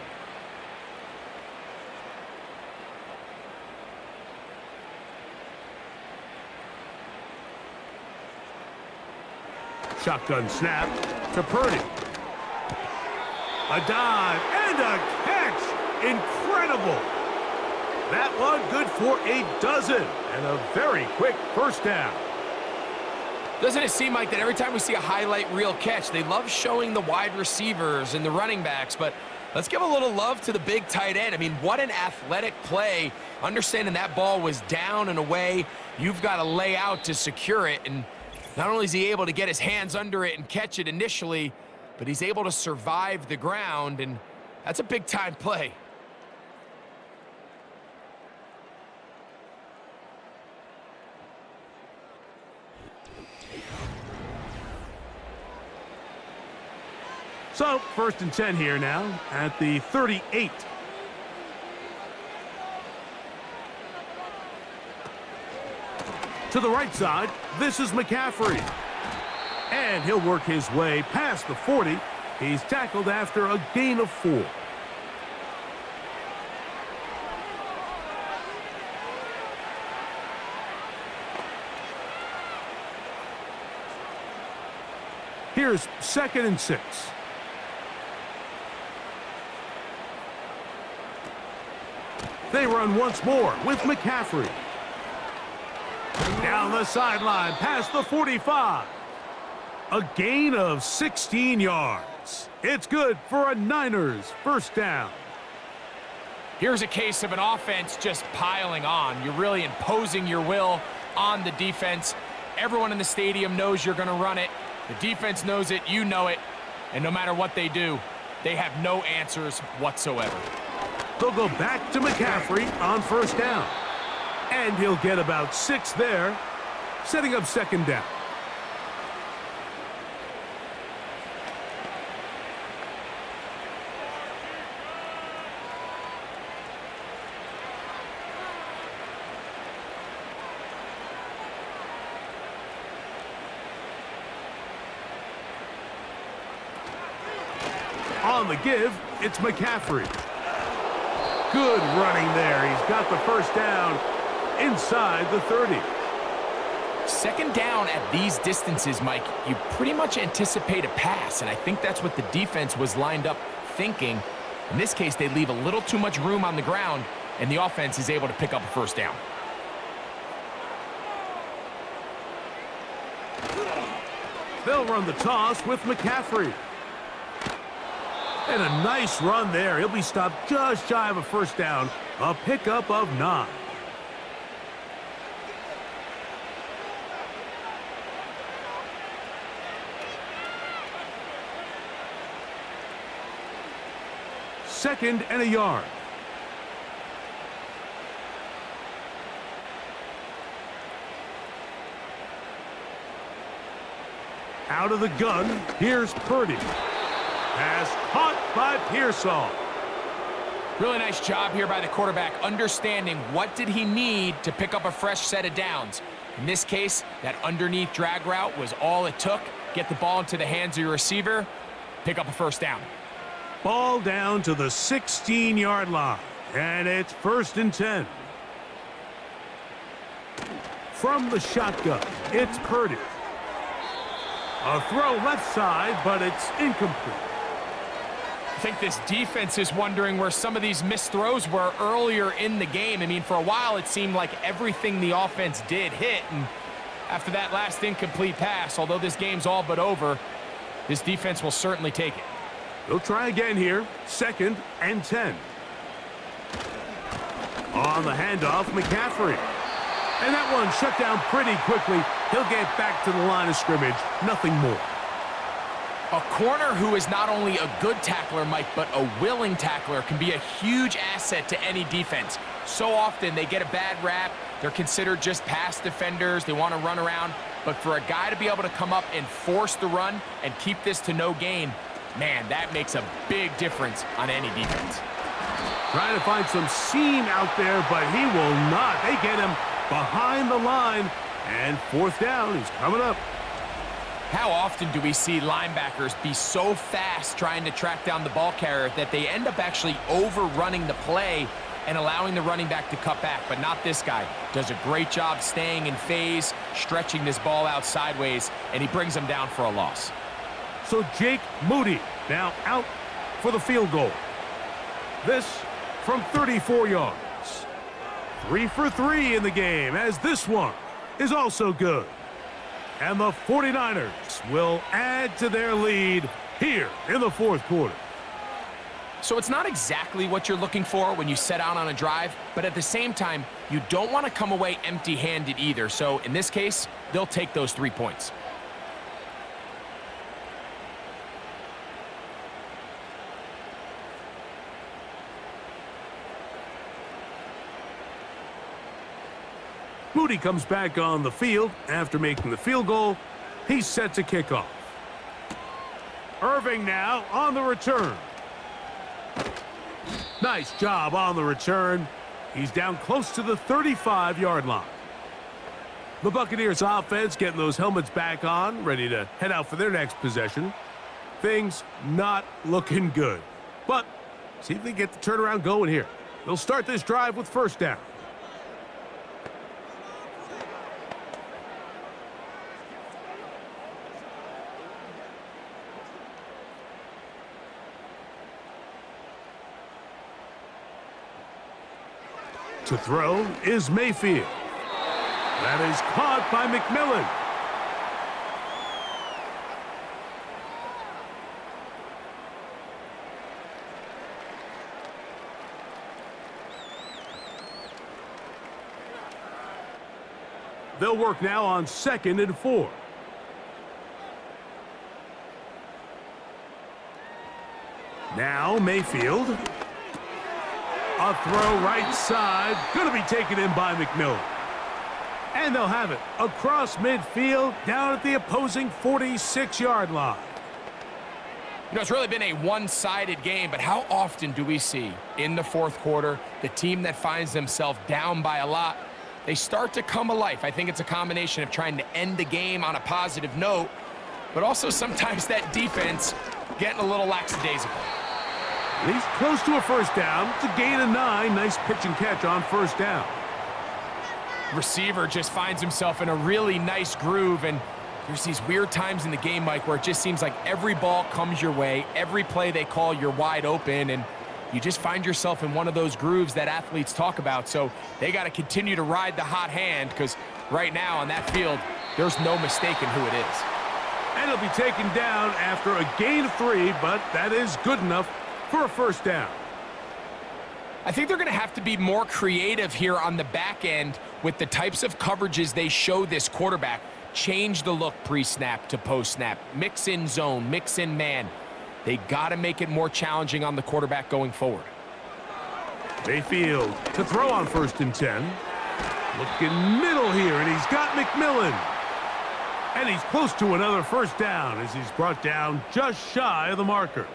Shotgun snap to Purdy. A dive and a catch. Incredible. That one good for a dozen and a very quick first down. Doesn't it seem like that every time we see a highlight reel catch, they love showing the wide receivers and the running backs, but let's give a little love to the big tight end. I mean, what an athletic play. Understanding that ball was down and away, you've got to lay out to secure it, and not only is he able to get his hands under it and catch it initially, but he's able to survive the ground, and that's a big-time play. So, 1st and 10 here now at the 38. To the right side, this is McCaffrey. And he'll work his way past the 40. He's tackled after a gain of 4. Here's 2nd and 6. They run once more with McCaffrey. Down the sideline, past the 45. A gain of 16 yards. It's good for a Niners first down. Here's a case of an offense just piling on. You're really imposing your will on the defense. Everyone in the stadium knows you're going to run it. The defense knows it, you know it, and no matter what they do, they have no answers whatsoever. They'll go back to McCaffrey on first down. And he'll get about 6 there, setting up 2nd down. On the give, it's McCaffrey. Good running there. He's got the first down inside the 30. 2nd down at these distances, Mike, you pretty much anticipate a pass, and I think that's what the defense was lined up thinking. In this case, they leave a little too much room on the ground, and the offense is able to pick up a first down. They'll run the toss with McCaffrey. And a nice run there. He'll be stopped just shy of a first down. A pickup of 9. Second and a yard. Out of the gun, here's Purdy. Pass caught by Pearsall. Really nice job here by the quarterback, understanding what did he need to pick up a fresh set of downs. In this case, that underneath drag route was all it took. Get the ball into the hands of your receiver, pick up a first down. Ball down to the 16-yard line, and it's 1st and 10. From the shotgun, it's Purdy. A throw left side, but it's incomplete. I think this defense is wondering where some of these missed throws were earlier in the game. I mean, for a while, it seemed like everything the offense did hit, and after that last incomplete pass, although this game's all but over, this defense will certainly take it. They'll try again here, 2nd and 10. On the handoff, McCaffrey. And that one shut down pretty quickly. He'll get back to the line of scrimmage, nothing more. A corner who is not only a good tackler, Mike, but a willing tackler can be a huge asset to any defense. So often they get a bad rap. They're considered just pass defenders. They want to run around. But for a guy to be able to come up and force the run and keep this to no gain, man, that makes a big difference on any defense. Trying to find some seam out there, but he will not. They get him behind the line, and fourth down is coming up. How often do we see linebackers be so fast trying to track down the ball carrier that they end up actually overrunning the play and allowing the running back to cut back? But not this guy. Does a great job staying in phase, stretching this ball out sideways, and he brings him down for a loss. So Jake Moody now out for the field goal. This from 34 yards. 3 for 3 in the game, as this one is also good. And the 49ers will add to their lead here in the fourth quarter. So it's not exactly what you're looking for when you set out on a drive, but at the same time, you don't want to come away empty-handed either. So in this case, they'll take those 3 points. Moody comes back on the field after making the field goal. He's set to kick off. Irving now on the return. Nice job on the return. He's down close to the 35-yard line. The Buccaneers offense getting those helmets back on, ready to head out for their next possession. Things not looking good. But see if they get the turnaround going here. They'll start this drive with first down. To throw is Mayfield. That is caught by McMillan. They'll work now on 2nd and 4. Now Mayfield. A throw right side, going to be taken in by McMillan. And they'll have it across midfield, down at the opposing 46-yard line. You know, it's really been a one-sided game, but how often do we see in the fourth quarter the team that finds themselves down by a lot, they start to come alive? I think it's a combination of trying to end the game on a positive note, but also sometimes that defense getting a little lackadaisical. He's close to a first down. It's a gain of 9. Nice pitch and catch on first down. Receiver just finds himself in a really nice groove, and there's these weird times in the game, Mike, where it just seems like every ball comes your way, every play they call, you're wide open, and you just find yourself in one of those grooves that athletes talk about. So they got to continue to ride the hot hand, because right now on that field, there's no mistaking who it is. And he'll be taken down after a gain of 3, but that is good enough for a first down. I think they're going to have to be more creative here on the back end with the types of coverages they show this quarterback. Change the look pre-snap to post-snap. Mix in zone, mix in man. They got to make it more challenging on the quarterback going forward. Mayfield to throw on 1st and 10. Looking middle here, and he's got McMillan. And he's close to another first down as he's brought down just shy of the marker.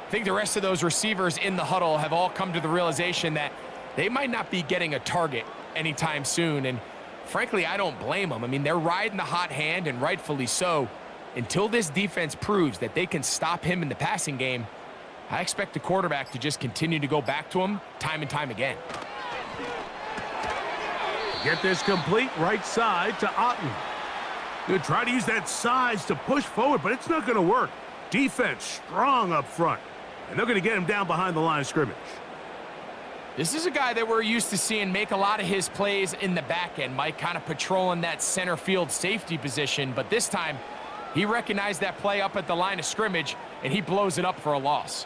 I think the rest of those receivers in the huddle have all come to the realization that they might not be getting a target anytime soon. And frankly, I don't blame them. I mean, they're riding the hot hand, and rightfully so. Until this defense proves that they can stop him in the passing game, I expect the quarterback to just continue to go back to him time and time again. Get this complete right side to Otten. They'll try to use that size to push forward, but it's not going to work. Defense strong up front, and they're going to get him down behind the line of scrimmage. This is a guy that we're used to seeing make a lot of his plays in the back end, Mike, kind of patrolling that center field safety position, but this time he recognized that play up at the line of scrimmage, and he blows it up for a loss.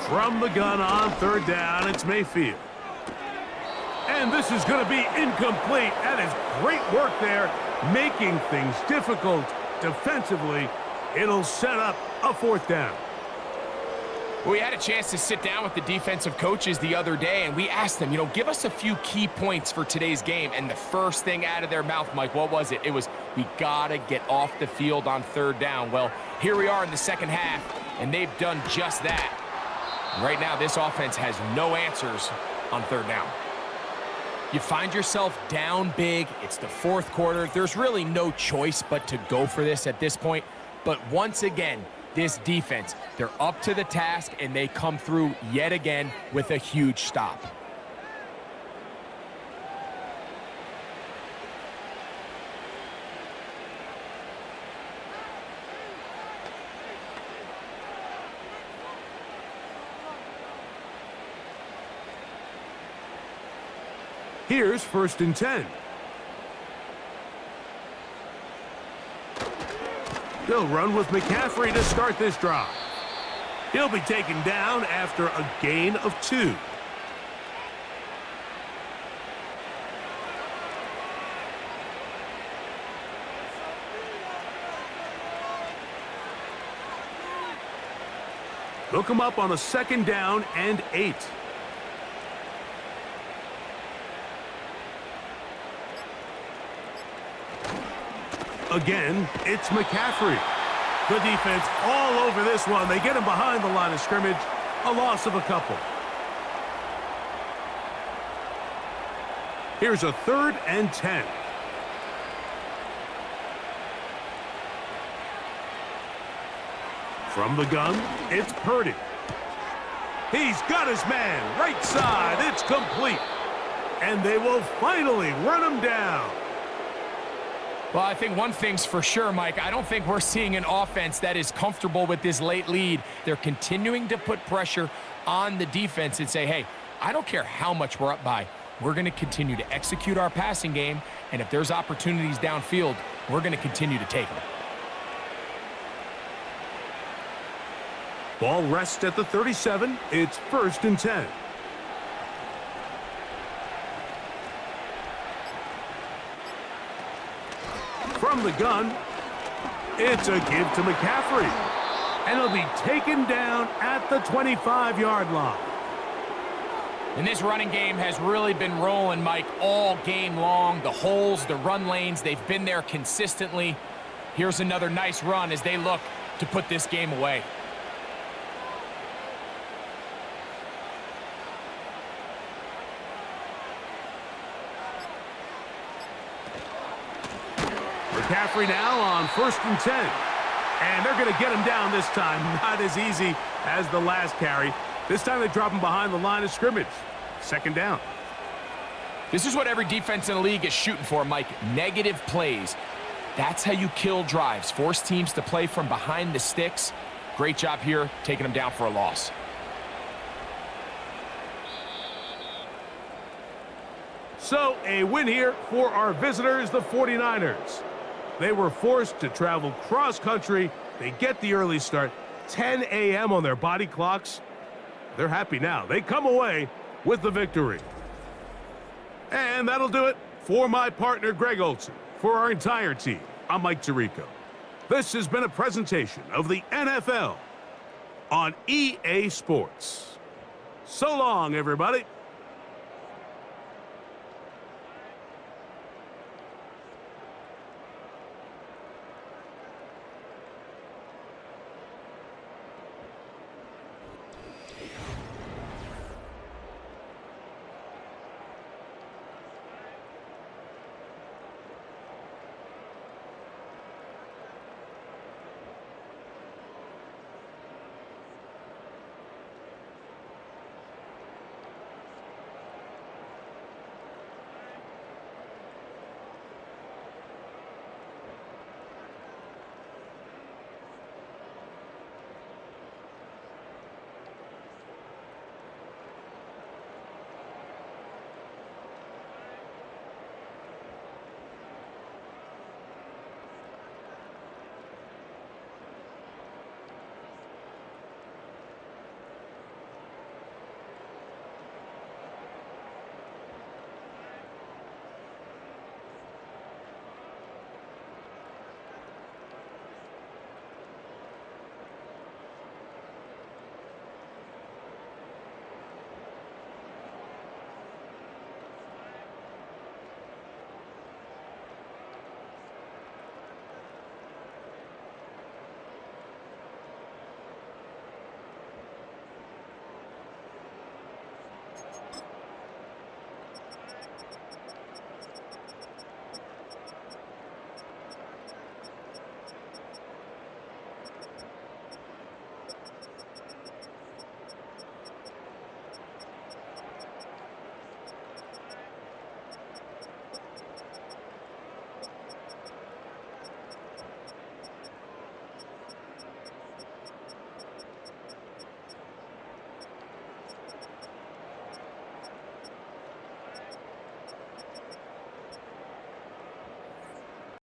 From the gun on 3rd down, it's Mayfield. And this is going to be incomplete. That is great work there, making things difficult defensively. It'll set up a 4th down. We had a chance to sit down with the defensive coaches the other day, and we asked them, give us a few key points for today's game. And the first thing out of their mouth, Mike, what was it? It was, we got to get off the field on 3rd down. Well, here we are in the second half, and they've done just that. Right now, this offense has no answers on third down. You find yourself down big. It's the fourth quarter. There's really no choice but to go for this at this point. But once again, this defense, they're up to the task, and they come through yet again with a huge stop. Here's 1st and 10. They'll run with McCaffrey to start this drive. He'll be taken down after a gain of 2. They'll come up on a 2nd down and 8. Again, it's McCaffrey. The defense all over this one. They get him behind the line of scrimmage. A loss of a couple. Here's a 3rd and 10. From the gun, it's Purdy. He's got his man. Right side. It's complete. And they will finally run him down. Well, I think one thing's for sure, Mike. I don't think we're seeing an offense that is comfortable with this late lead. They're continuing to put pressure on the defense and say, hey, I don't care how much we're up by. We're going to continue to execute our passing game, and if there's opportunities downfield, we're going to continue to take them. Ball rests at the 37. It's 1st and 10. From the gun, it's a give to McCaffrey. And he'll be taken down at the 25-yard line. And this running game has really been rolling, Mike, all game long. The holes, the run lanes, they've been there consistently. Here's another nice run as they look to put this game away. McCaffrey now on 1st and 10. And they're going to get him down this time. Not as easy as the last carry. This time they drop him behind the line of scrimmage. 2nd down. This is what every defense in the league is shooting for, Mike. Negative plays. That's how you kill drives. Force teams to play from behind the sticks. Great job here, taking them down for a loss. So a win here for our visitors, the 49ers. They were forced to travel cross-country. They get the early start, 10 a.m. on their body clocks. They're happy now. They come away with the victory. And that'll do it for my partner, Greg Olson. For our entire team, I'm Mike Tirico. This has been a presentation of the NFL on EA Sports. So long, everybody.